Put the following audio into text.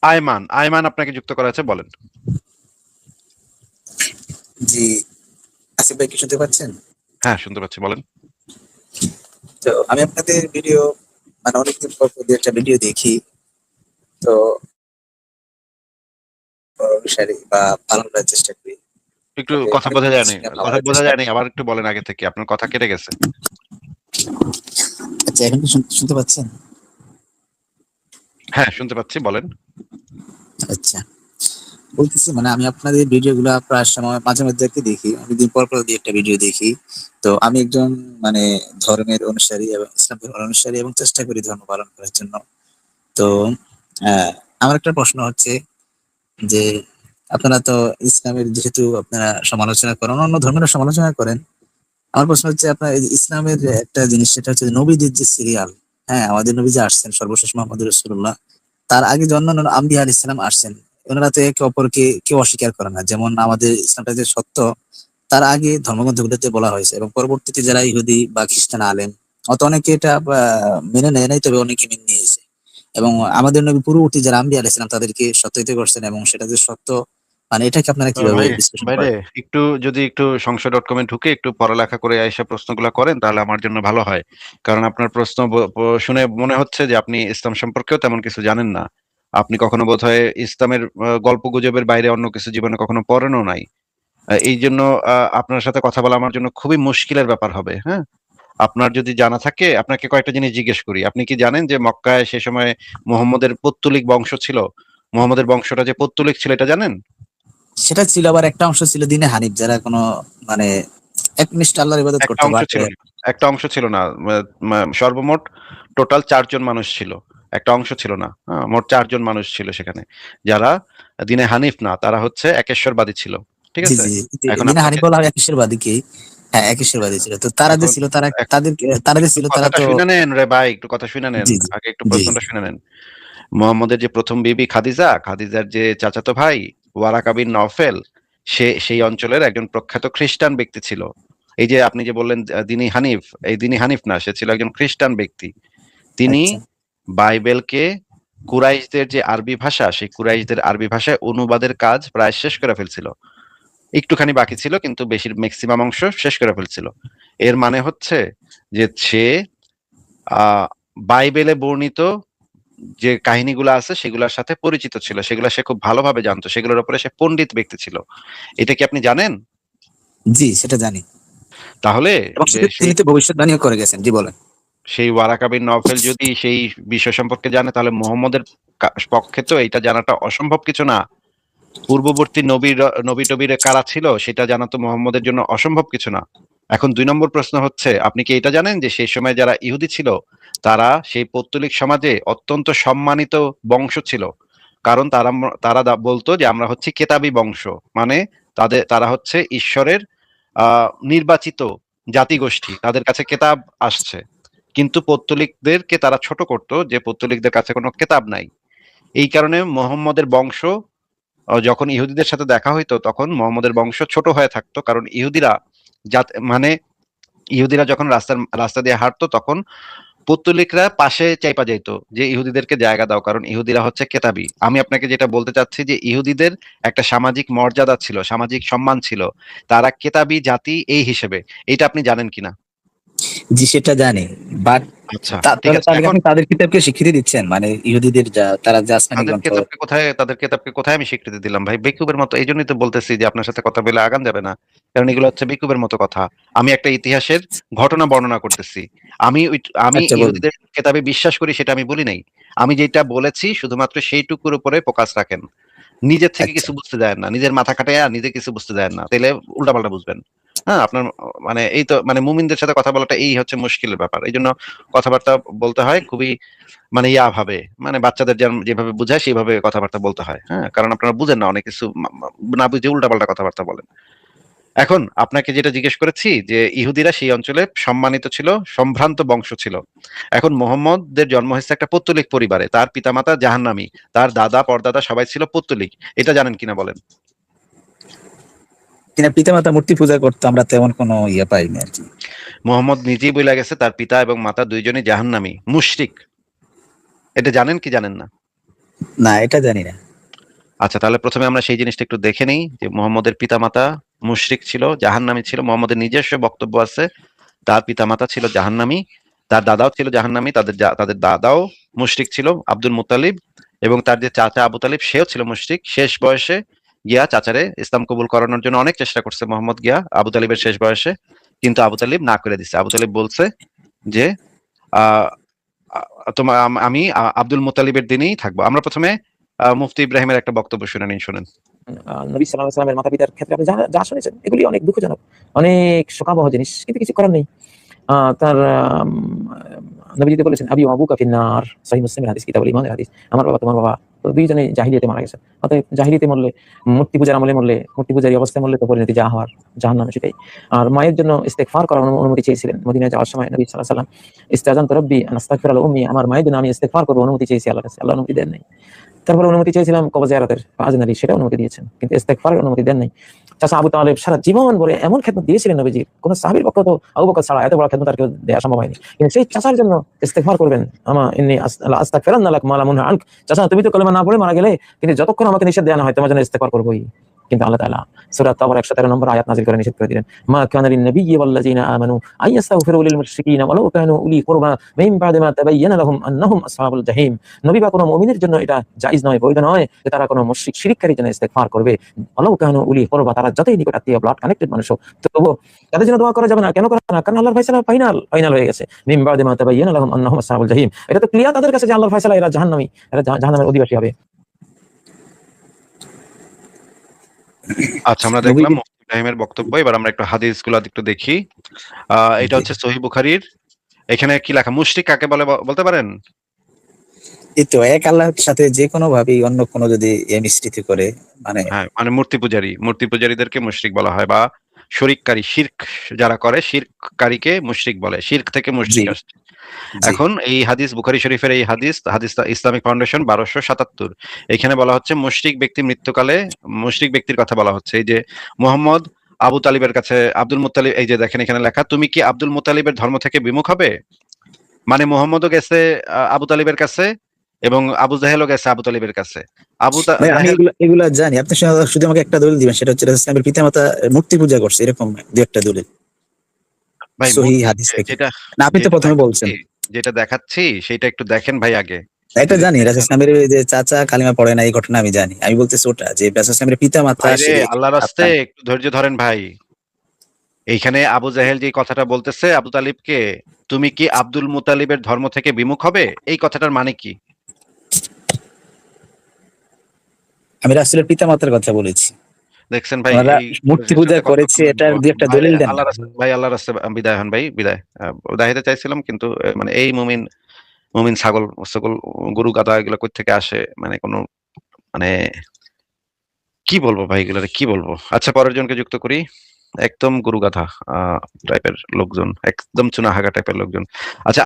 আয়মান, আয়মান আপনাকে যুক্ত করা আছে, বলেন। জি, আসিফ ভাই কি শুনতে পাচ্ছেন? হ্যাঁ, শুনতে পাচ্ছি, বলেন। তো আমি আপনাদের ভিডিও মানে অনেকদিন পর পর ২-১টা ভিডিও দেখি। তো অনুসারী বা পালন করার চেষ্টা করি। একটু তবে কথা অনেক বোঝা জিনিস যায়নি, নিয়ে কথা ভাবার বোঝা চেষ্টা যায়নি, করি। আবার একটু বলেন আগে থেকে, আপনার কথা কেটে গেছে। আচ্ছা, এখন কি শুনতে পাচ্ছেন? হ্যাঁ, শুনতে পাচ্ছি, বলেন। আচ্ছা। বলতেছি মানে আমি আপনাদের ভিডিওগুলা প্রায় সময় মাঝে মধ্যে আরকি দেখি। অনেকদিন পর পর ২-১টা ভিডিও দেখি। তো আমি একজন মানে ধর্মের অনুসারী এবং ইসলাম ধর্মের অনুসারী এবং চেষ্টা করি ধর্ম পালন করার জন্য। তো আ আমার একটা প্রশ্ন হচ্ছে যে, আপনারা তো ইসলামের যেহেতু আপনারা সমালোচনা করেন, অন্যান্য ধর্মেরও সমালোচনা করেন। আমার প্রশ্ন হচ্ছে আপনার এই যে ইসলামের যে একটা জিনিস সেটা হচ্ছে যে নবীদের যে সিরিয়াল, হ্যাঁ? আমাদের নবী যে আসছেন সর্বশেষ মুহাম্মদুর রাসূলুল্লাহ। তার আগে যে অন্যান্য আম্বিয়া আলাইহিস সালাম আসছেন, উনারা তো একে অপরকে কেউ অস্বীকার করে না। যেমন আমাদের ইসলামটা যে সত্য, তার আগে ধর্মগ্রন্থগুলোতে বলা হয়েছে এবং পরবর্তীতে যারা ইহুদি বা খ্রিস্টান আলেম, হয়তো অনেকে এটা মেনে নেয় নাই, তবে অনেকে মেনে নিয়েছে। এবং আমাদের নবী পূর্ববর্তী যারা আম্বিয়া আলাইহিস সালাম তাদেরকে সত্যায়িত করছেন এবং সেটা যে সত্য, মানে এটাকে আপনারা কিভাবে ভাই, বিশ্লেষণ ভাইরে, করেন? একটু যদি একটু সংশয়.com-এ ঢুকে একটু পড়ালেখা করে এসব প্রশ্নগুলো করেন তাহলে আমার জন্য ভালো হয়। কারণ আপনার প্রশ্ন শুনে মনে হচ্ছে যে আপনি ইসলাম সম্পর্কেও তেমন কিছু জানেন না। আপনি কখনো বোধহয় ইসলামের গল্প গুজবের বাইরে অন্য কিছু জীবনে কখনো পড়েনও নাই। এই জন্য আপনার সাথে কথা বলা আমার জন্য খুবই মুশকিলের ব্যাপার হবে। হ্যাঁ, আপনার যদি জানা থাকে, আপনাকে কয়েকটা জিনিস জিজ্ঞেস করি। আপনি কি জানেন যে মক্কায় সে সময় মুহাম্মদের পৌত্তলিক বংশ ছিল? মুহাম্মদের বংশটা যে পৌত্তলিক ছিল এটা জানেন? সেটা ছিল, আবার একটা অংশ ছিল দিনে হানিফ, যারা কোনো মানে একনিষ্ঠ আল্লাহর ইবাদত একটা করতো অংশ বাট ছিল না। একটা অংশ ছিল না। সর্বমোট টোটাল ৪ জন মানুষ ছিল। একটা অংশ ছিল না। হ্যাঁ? মোট ৪ জন মানুষ ছিল সেখানে। যারা দ্বীনে হানিফ না, তারা হচ্ছে একেশ্বরবাদী ছিল। ঠিক জি, আছে? জি। এখন দিনে আপনাকে হানিফ বলা হয় একেশ্বরবাদীকেই। হ্যাঁ, একেশ্বরবাদী ছিল। তো তারা যে এখন ছিল তারা এক তাদেরকে তারা যে একটু ছিল তারা কথাটা তো শুইনা নেন রে ভাই, একটু কথা শুইনা নেন। জি, জি, আগে একটু জি, প্রশ্নটা শুনে নেন। মুহাম্মদের যে ১ম বিবি খাদিজা, খাদিজার যে চাচাতো ভাই ওয়ারাকা বিন নওফেল, সে সেই অঞ্চলের একজন প্রখ্যাত খ্রিস্টান ব্যক্তি ছিল। এই যে আপনি যে বললেন দ্বীনি হানিফ, এই দ্বীনি হানিফ না, সে ছিল একজন খ্রিস্টান ব্যক্তি। তিনি আচ্ছা, বাইবেলকে কুরাইশদের যে আরবি ভাষা, সেই কুরাইশদের আরবি ভাষায় অনুবাদের কাজ প্রায় শেষ করে ফেলছিল। একটুখানি বাকি ছিল কিন্তু বেশি ম্যাক্সিমাম অংশ শেষ করে ফেলছিল। এর মানে হচ্ছে যে সে আহ বাইবেলে বর্ণিত যে কাহিনীগুলো আছে সেগুলোর সাথে পরিচিত ছিল, সেগুলো সে খুব ভালোভাবে জানতো, সেগুলোর উপরে সে পণ্ডিত ব্যক্তি ছিল। এটা কি আপনি জানেন? জি সেটা জানি। তাহলে এবং যে সেই তিনি তো ভবিষ্যদ্বাণীও করে গেছেন। জি বলেন। সেই ওয়ারাকা বিন নওফেল যদি সেই বিষয় সম্পর্কে জানে তাহলে মুহাম্মদের পক্ষে তো এটা জানাটা অসম্ভব কিছু না। পূর্ববর্তী নবী টবীর কারা ছিল সেটা জানা তো মুহাম্মদের জন্য অসম্ভব কিছু না। এখন ২ নম্বর প্রশ্ন হচ্ছে, আপনি কি এটা জানেন যে সেই সময় যারা ইহুদি ছিল তারা সেই পৌত্তলিক সমাজে অত্যন্ত সম্মানিত বংশ ছিল। কারণ তারা বলতো যে আমরা হচ্ছি কেতাবী বংশ। মানে তারা হচ্ছে ঈশ্বরের নির্বাচিত জাতিগোষ্ঠী। তাদের কাছে কেতাব আসছে। কিন্তু পৌত্তলিকদেরকে তারা ছোট করতো যে পৌত্তলিকদের কাছে কোনো কেতাব নাই। এই কারণে মুহাম্মদের বংশ যখন ইহুদিদের সাথে দেখা হইতো তখন মুহাম্মদের বংশ ছোট হয়ে থাকতো, কারণ মানে ইহুদিরা যখন রাস্তা দিয়ে হাঁটতো তখন পৌত্তলিকরা পাশে চাইপা যাইতো যে ইহুদিদেরকে জায়গা দাও, কারণ ইহুদিরা হচ্ছে কেতাবী। আমি আপনাকে যেটা বলতে চাচ্ছি যে ইহুদিদের একটা সামাজিক মর্যাদা ছিল, সামাজিক সম্মান ছিল, তারা কেতাবী জাতি এই হিসেবে। এটা আপনি জানেন কিনা? জি সেটা জানি। বাট আচ্ছা, ঠিক তাহলে আছে। তাহলে কি এখন আপনি তাদের কিতাবকে স্বীকৃতি দিচ্ছেন? মানে ইহুদিদের তারা যে আসমানি গ্রন্থ। তাদের কেতাবকে কোথায় আমি স্বীকৃতি দিলাম ভাই? বেকুবের মতো। এইজন্যই তো বলতেছি যে আপনার সাথে কথা বলে আগান যাবে না। কারণ এগুলো হচ্ছে বেকুবের মতো কথা। আমি একটা ইতিহাসের ঘটনা বর্ণনা করতেছি। আমি আচ্ছা বলুন। ইহুদিদের কেতাবে বিশ্বাস করি সেটা আমি বলি নাই। আমি যেটা বলেছি শুধুমাত্র সেইটুকুর উপরে ফোকাস রাখেন। নিজের থেকে আচ্ছা। কিছু বুঝতে দেন না। নিজের মাথা খাটাইয়া নিজে কিছু বুঝতে দেন না। তাইলে উল্টাপাল্টা বুঝবেন। হ্যাঁ? আপনার মানে এই তো মানে মুমিনদের সাথে কথা বলাটা এই হচ্ছে মুশকিলের ব্যাপার। এইজন্য কথাবার্তা বলতে হয় খুবই মানে ভাবে, মানে বাচ্চাদের যেভাবে বুঝায় সেইভাবে কথাবার্তা বলতে হয়। হ্যাঁ? কারণ আপনারা বুঝেন না, অনেক কিছু না বুঝে উল্টাপাল্টা কথাবার্তা বলেন। এখন আপনাকে যেটা জিজ্ঞেস করেছি যে ইহুদিরা সেই অঞ্চলে সম্মানিত ছিল, সম্ভ্রান্ত বংশ ছিল। এখন মুহাম্মদের জন্ম হয়েছে একটা পৌত্তলিক পরিবারে। তার পিতামাতা জাহান্নামী। তার দাদা পরদাদা সবাই ছিল পৌত্তলিক। এটা জানেন কিনা বলেন? কিনা পিতামাতা মূর্তি পূজা করতো, আমরা তেমন কোনো ইয়ে পাইনি আরকি। মুহাম্মদ নিজেই বইলা গেছে তার পিতা এবং মাতা দুইজনই জাহান্নামী, মুশরিক। এটা জানেন কি জানেন না? না, এটা জানি না। আচ্ছা, তাহলে প্রথমে আমরা সেই জিনিসটা একটু দেখে নিই যে মুহাম্মদের পিতামাতা মুশরিক ছিল, জাহান্নামী ছিল। মুহাম্মদের নিজস্ব বক্তব্য আছে তার পিতামাতা ছিল জাহান্নামী, তার দাদাও ছিল জাহান্নামী, তাদের দাদাও মুশরিক ছিল আব্দুল মুত্তালিব, এবং তার যে চাচা আবু তালিব সেও ছিল মুশরিক। শেষ বয়সে গিয়া চাচারে ইসলাম কবুল করানোর জন্য অনেক চেষ্টা করছে মোহাম্মদ গিয়া আবু তালিবের শেষ বয়সে, কিন্তু আবু তালিব না করে দিছে। আবু তালিব বলছে যে আহ তোমার আমি আব্দুল মুত্তালিবের দিনেই থাকবো। আমরা প্রথমে মুফতি ইব্রাহিমের একটা বক্তব্য শুনে নিই, শুনেন। নবী সাল্লাল্লাহু আলাইহি ওয়াসাল্লামের মাতা-পিতার ক্ষেত্রে আপনি যা শুনেছেন এগুলি অনেক দুঃখজনক, অনেক শোকাবহ জিনিস। কিন্তু কিছু করার নেই। তার নবীজি বলেছেন, আবি ওয়া আবুকা ফিন্নার, সহিহ মুসলিমের হাদিস, কিতাবুল ঈমানের হাদিস। আমার বাবা তোমার বাবা তো দুইজনেই জাহিলিয়াতে মারা গেছে। অতএব জাহিলিয়াতে মরলে, মূর্তি পূজার আমলে মরলে, মূর্তি পূজারী অবস্থায় মরলে তো পরিণতি যা হওয়ার জাহান্নামে সেটাই। আর মায়ের জন্য ইস্তেগফার করার অনুমতি চেয়েছিলেন মদিনায় যাওয়ার সময় নবী সাল্লাল্লাহু আলাইহি ওয়াসাল্লাম। ইস্তাযানতু রাব্বি আন আস্তাগফিরা লি উম্মি, আমার মায়ের জন্য আমি ইস্তেগফার করব অনুমতি চেয়েছি আল্লাহর কাছে। আল্লাহ অনুমতি দেন নাই। তারপরে অনুমতি চেয়েছিলাম কবর জিয়ারতের, আজনারী, সেটা অনুমতি দিয়েছেন, কিন্তু ইস্তেগফারের অনুমতি দেন নাই। চাচা আবু তালেব সারা জীবন ভরে এমন খেদমত দিয়েছিলেন নবীজির, কোন সাহাবীর পক্ষে তো আবু বকর ছাড়া এত বড় খেদমত আর কেউ দেয়া সম্ভব হয়নি। কিন্তু সেই চাচার জন্য ইস্তেগফার করবেন, ইন্নী আস্তাগফিরুল্লাহ লাক মা লা মুনহা আনক। চাচা তুমি তো কলেমা না পড়ে মারা গেলে, কিন্তু যতক্ষণ আমাকে নিষেধ দেয়া না হয় তোমার জন্য ইস্তেগফার করবই। কিন্তু আল্লাহ তাআলা সূরা তাওবার 113 নম্বর আয়াত নাযিল করে নিষেধ করে দিলেন, মা কানা লিন নাবিয়্যি ওয়াল্লাযিনা আমানু আইয়াস্তাগফিরু লিল মুশরিকিনা ওয়ালাউ কানু উলি কুরবা মিন বা'দি মা তাবায়্যানা লাহুম আন্নাহুম আসহাবুল জাহিম। নবী বা কোনো মুমিনের জন্য এটা জায়েজ নয়, বৈধ নয় যে তারা কোনো মুশরিক শিরককারীর জন্য ইস্তেগফার করবে। ওয়ালাউ কানু উলি কুরবা, তারা যতই নিকট আত্মীয়, ব্লাড কানেক্টেড মানুষ হোক, তবুও তাদের জন্য দোয়া করা যাবে না। কেন করা না? কারণ আল্লাহর ফয়সালা ফাইনাল হয়ে গেছে। মিন বা'দি মা তাবায়্যানা লাহুম আন্নাহুম আসহাবুল জাহিম, এটা তো ক্লিয়ার তাদের কাছে যে আল্লাহর ফয়সালা এরা জাহান্নামী, এরা জাহান্নামের অধিবাসী হবে। আচ্ছা, আমরা দেখলাম মুফতি ইব্রাহিমের বক্তব্য। এবার আমরা একটু হাদিসগুলো একটু দেখি। এটা হচ্ছে সহিহ বুখারীর। এখানে কি লেখা? মুশরিক কাকে বলে বলতে পারেন? এই তো এক আল্লাহর সাথে যে কোনো ভাবেই অন্য কোনো যদি মিশ্রিত করে, মানে হ্যাঁ, মানে মূর্তি পূজারীদেরকে মুশরিক বলা হয়, বা শরিককারী, শিরক যারা করে শিরককারীকে মুশরিক বলে। শিরক থেকে জি মুশরিক আসছে। জি এখন এই হাদিস বুখারী শরীফের এই হাদিস ইসলামিক ফাউন্ডেশন 1277, এখানে বলা হচ্ছে মুশরিক ব্যক্তি মৃত্যুকালে মুশরিক ব্যক্তির কথা বলা হচ্ছে। এই যে মুহাম্মদ আবু তালিবের কাছে আব্দুল মুত্তালিব, এই যে দেখেন এখানে লেখা, তুমি কি আব্দুল মুত্তালিবের ধর্ম থেকে বিমুখ হবে? মানে মুহাম্মদও গেছে আবু তালিবের কাছে, এবং আবু জাহেলও গেছে আবু তালিবের কাছে। ভাই, আমি জাহেল, এগুলা জানি। আপনি শুধু আমাকে একটা দলিল দিবেন, সেটা হচ্ছে রাসূল ইসলামের পিতামাতা মূর্তি পূজা করছে, এরকম দুই একটা দলিল ভাই সহিহ হাদিস থেকে। যেটা না, আপনি তো যেটা প্রথমে দেখাচ্ছি বলছেন। যেটা দেখাচ্ছি সেটা একটু দেখেন ভাই আগে। এটা জানি, রাসূল ইসলামের যে চাচা কালিমা পড়ে না, এই ঘটনা আমি জানি। আমি বলতেছি ওটা যে রাসূল ইসলামের পিতামাতা ভাইরে, শিরক আল্লাহর রাস্তে আপনার। একটু ধৈর্য ধরেন ভাই। এইখানে আবু জাহেল যে কথাটা বলতেছে আবু তালিবকে, তুমি কি আব্দুল মুতালিবের ধর্ম থেকে বিমুখ হবে, এই কথাটার মানে কি? আমি রাসূলের পিতামাতার কথা বলেছি। দেখছেন ভাই, ওনারা এই মূর্তি পরিবেশের পূজা সাথে করেছে, এটার দুই একটা ভাই দলিল দেন না। আল্লাহর রাস্তে, ভাই আল্লাহর রাস্তে বিদায় হন ভাই, বিদায়। বিদায় হতে চাইছিলাম, কিন্তু মানে এই মুমিন মুমিন ছাগল ছাগল গরু গাধা এগুলো কই থেকে আসে, মানে কোনো, মানে কি বলবো ভাই, এগুলো কি বলবো। আচ্ছা, পরের জনকে যুক্ত করি। একদম গরু গাধা টাইপের লোকজন, একদম চুনাহাগা টাইপের লোকজন। আচ্ছা।